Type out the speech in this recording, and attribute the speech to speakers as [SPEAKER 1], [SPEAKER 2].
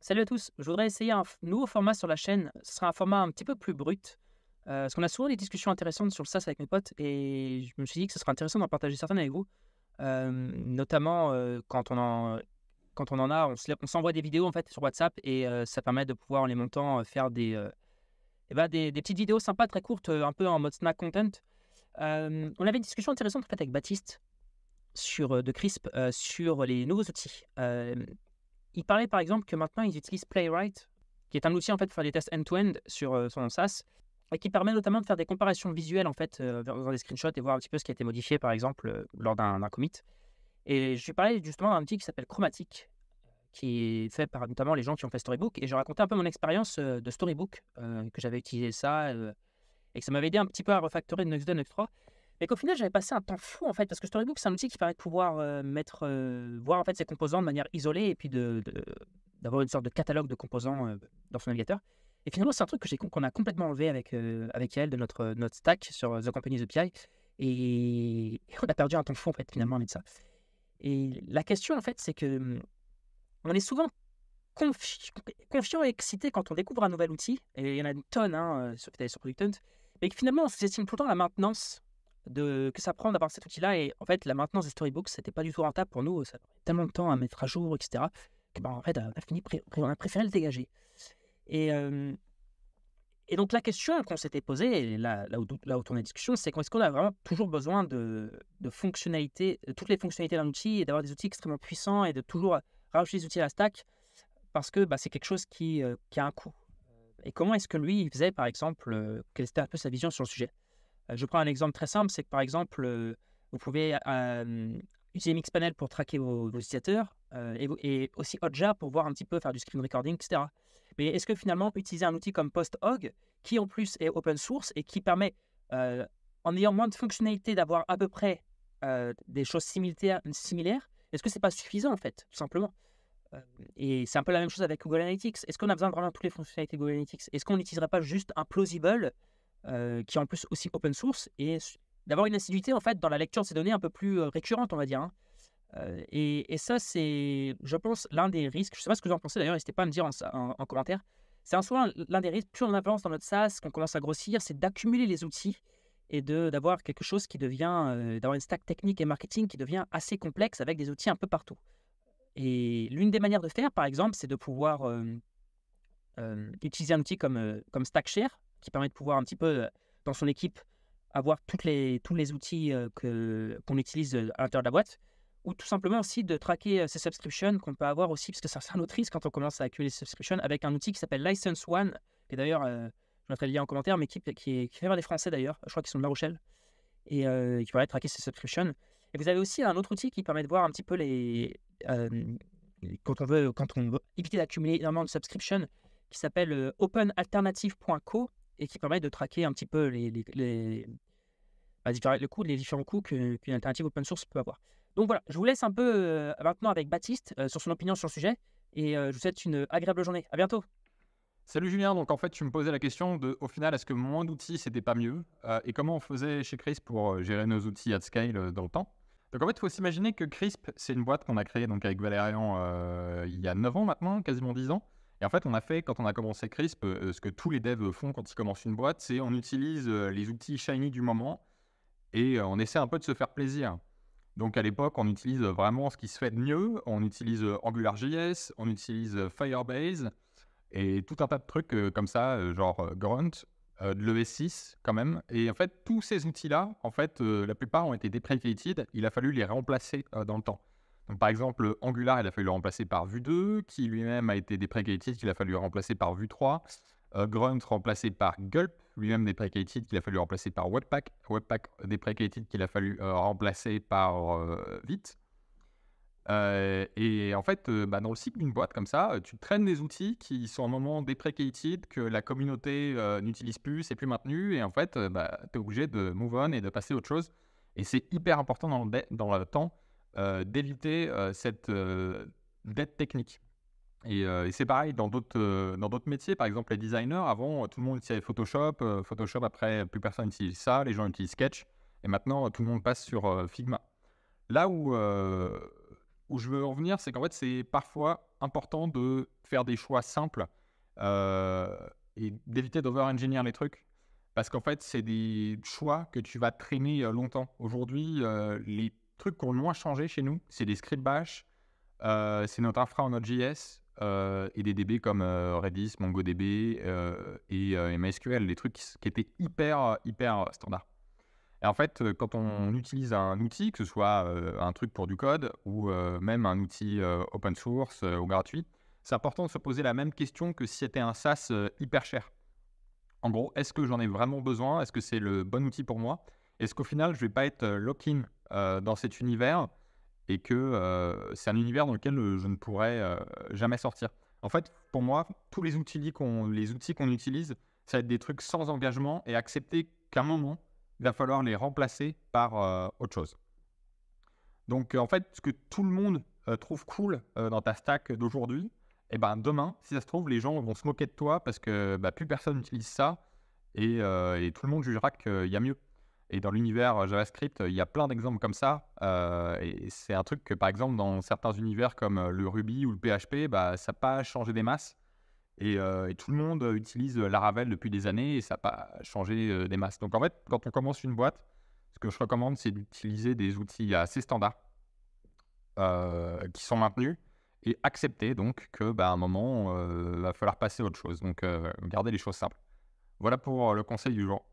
[SPEAKER 1] Salut à tous, je voudrais essayer un nouveau format sur la chaîne. Ce sera un format un petit peu plus brut, parce qu'on a souvent des discussions intéressantes sur le SaaS avec mes potes et je me suis dit que ce serait intéressant d'en partager certaines avec vous. Notamment, quand on en a, on s'envoie des vidéos en fait sur WhatsApp et ça permet de pouvoir en les montant, faire des petites vidéos sympas, très courtes, un peu en mode snack content. On avait une discussion intéressante en fait avec Baptiste de Crisp, sur les nouveaux outils. Il parlait par exemple que maintenant ils utilisent Playwright, qui est un outil en fait pour faire des tests end-to-end sur son SaaS et qui permet notamment de faire des comparaisons visuelles en fait, dans des screenshots et voir un petit peu ce qui a été modifié par exemple, lors d'un commit. Et je lui parlais justement d'un outil qui s'appelle Chromatic, qui est fait par notamment les gens qui ont fait Storybook, et je racontais un peu mon expérience de Storybook, que j'avais utilisé ça, et que ça m'avait aidé un petit peu à refactorer de Next2 Next 3. Mais qu'au final, j'avais passé un temps fou en fait, parce que Storybook, c'est un outil qui permet de pouvoir voir en fait ses composants de manière isolée et puis d'avoir une sorte de catalogue de composants dans son navigateur. Et finalement, c'est un truc qu'on a complètement enlevé avec Yael de notre stack sur The Company API. Et on a perdu un temps fou en fait, finalement, avec ça. Et la question en fait, c'est que on est souvent confiant et excité quand on découvre un nouvel outil, et il y en a une tonne sur Product Hunt, mais que finalement, on sous-estime tout le temps la maintenance que ça prend d'avoir cet outil-là. Et en fait, la maintenance des storybooks, c'était pas du tout rentable pour nous. Ça prenait tellement de temps à mettre à jour, etc. Que, en fait, on a préféré le dégager. Et, euh, et donc, la question qu'on s'était posée, et là où tourne la discussion, c'est est-ce qu'on a vraiment toujours besoin de fonctionnalités, de toutes les fonctionnalités d'un outil, et d'avoir des outils extrêmement puissants et de toujours rajouter des outils à la stack, parce que c'est quelque chose qui a un coût. Et comment est-ce que lui, il faisait, par exemple, quelle était un peu sa vision sur le sujet? Je prends un exemple très simple, c'est que par exemple, vous pouvez utiliser Mixpanel pour traquer vos utilisateurs, et aussi Hotjar pour voir un petit peu, faire du screen recording, etc. Mais est-ce que finalement, utiliser un outil comme PostHog, qui en plus est open source et qui permet, euh, en ayant moins de fonctionnalités, d'avoir à peu près des choses similaires, est-ce que c'est pas suffisant en fait, tout simplement? Et c'est un peu la même chose avec Google Analytics. Est-ce qu'on a besoin de vraiment toutes les fonctionnalités de Google Analytics? Est-ce qu'on n'utiliserait pas juste un Plausible, qui est en plus aussi open source, et d'avoir une assiduité en fait dans la lecture de ces données un peu plus récurrente, on va dire, hein. Et ça, c'est, je pense, l'un des risques. Je ne sais pas ce que vous en pensez d'ailleurs, n'hésitez pas à me dire en commentaire. C'est un souvent l'un des risques, plus on avance dans notre SaaS, qu'on commence à grossir, c'est d'accumuler les outils et d'avoir quelque chose qui devient, d'avoir une stack technique et marketing qui devient assez complexe avec des outils un peu partout. Et l'une des manières de faire, par exemple, c'est de pouvoir utiliser un outil comme Stackshare, qui permet de pouvoir un petit peu, dans son équipe, avoir tous les outils qu'on utilise à l'intérieur de la boîte, ou tout simplement aussi de traquer ses subscriptions qu'on peut avoir aussi, parce que c'est un autre risque quand on commence à accumuler les subscriptions, avec un outil qui s'appelle License One, et d'ailleurs, je mettrai le lien en commentaire, mais qui fait par des Français d'ailleurs, je crois qu'ils sont de La Rochelle, et qui permet de traquer ses subscriptions. Et vous avez aussi un autre outil qui permet de voir un petit peu quand on veut éviter d'accumuler énormément de subscriptions, qui s'appelle openalternative.co, et qui permet de traquer un petit peu les différents coûts qu'une alternative open source peut avoir. Donc voilà, je vous laisse un peu maintenant avec Baptiste sur son opinion sur le sujet, et je vous souhaite une agréable journée. À bientôt.
[SPEAKER 2] Salut Julien, donc en fait tu me posais la question de, au final, est-ce que moins d'outils c'était pas mieux et comment on faisait chez Crisp pour gérer nos outils at scale dans le temps. Donc en fait il faut s'imaginer que Crisp c'est une boîte qu'on a créée donc avec Valérian il y a 9 ans maintenant, quasiment 10 ans. Et en fait on a fait, quand on a commencé Crisp, ce que tous les devs font quand ils commencent une boîte, c'est on utilise les outils shiny du moment et on essaie un peu de se faire plaisir. Donc à l'époque, on utilise vraiment ce qui se fait de mieux. On utilise AngularJS, on utilise Firebase et tout un tas de trucs comme ça, genre Grunt, de l'ES6 quand même. Et en fait, tous ces outils-là, en fait, la plupart ont été deprecated. Il a fallu les remplacer dans le temps. Donc par exemple, Angular, il a fallu le remplacer par Vue 2, qui lui-même a été deprecated, qu'il a fallu remplacer par Vue 3. Grunt remplacé par Gulp, lui-même deprecated, qu'il a fallu remplacer par Webpack. Webpack deprecated, qu'il a fallu remplacer par Vite. Et en fait, dans le cycle d'une boîte comme ça, tu traînes des outils qui sont à un moment deprecated, que la communauté n'utilise plus, c'est plus maintenu, et en fait, tu es obligé de move on et de passer à autre chose. Et c'est hyper important dans le temps d'éviter cette dette technique. Et c'est pareil dans d'autres métiers, par exemple les designers, avant tout le monde utilisait Photoshop, Photoshop après plus personne n'utilise ça, les gens utilisent Sketch, et maintenant tout le monde passe sur Figma. Là où où je veux en venir, c'est qu'en fait, c'est parfois important de faire des choix simples euh, et d'éviter d'over-engineer les trucs. Parce qu'en fait, c'est des choix que tu vas traîner longtemps. Aujourd'hui, les trucs qui ont le moins changé chez nous, c'est des scripts bash, c'est notre infra en Node.js et des DB comme Redis, MongoDB et MySQL, des trucs qui étaient hyper standards. Et en fait, quand on utilise un outil, que ce soit un truc pour du code ou même un outil open source ou gratuit, c'est important de se poser la même question que si c'était un SaaS hyper cher. En gros, est-ce que j'en ai vraiment besoin? Est-ce que c'est le bon outil pour moi? Est-ce qu'au final, je ne vais pas être lock-in dans cet univers et que c'est un univers dans lequel je ne pourrais jamais sortir? En fait, pour moi, tous les outils qu'on utilise, ça va être des trucs sans engagement et accepter qu'à un moment, il va falloir les remplacer par autre chose. Donc, en fait, ce que tout le monde trouve cool dans ta stack d'aujourd'hui, et ben demain, si ça se trouve, les gens vont se moquer de toi parce que plus personne n'utilise ça et tout le monde jugera qu'il y a mieux. Et dans l'univers JavaScript, il y a plein d'exemples comme ça. Et c'est un truc que, par exemple, dans certains univers comme le Ruby ou le PHP, ça n'a pas changé des masses. Et tout le monde utilise Laravel depuis des années et ça n'a pas changé des masses. Donc, en fait, quand on commence une boîte, ce que je recommande, c'est d'utiliser des outils assez standards qui sont maintenus et accepter donc que à un moment, va falloir passer à autre chose. Donc, garder les choses simples. Voilà pour le conseil du jour.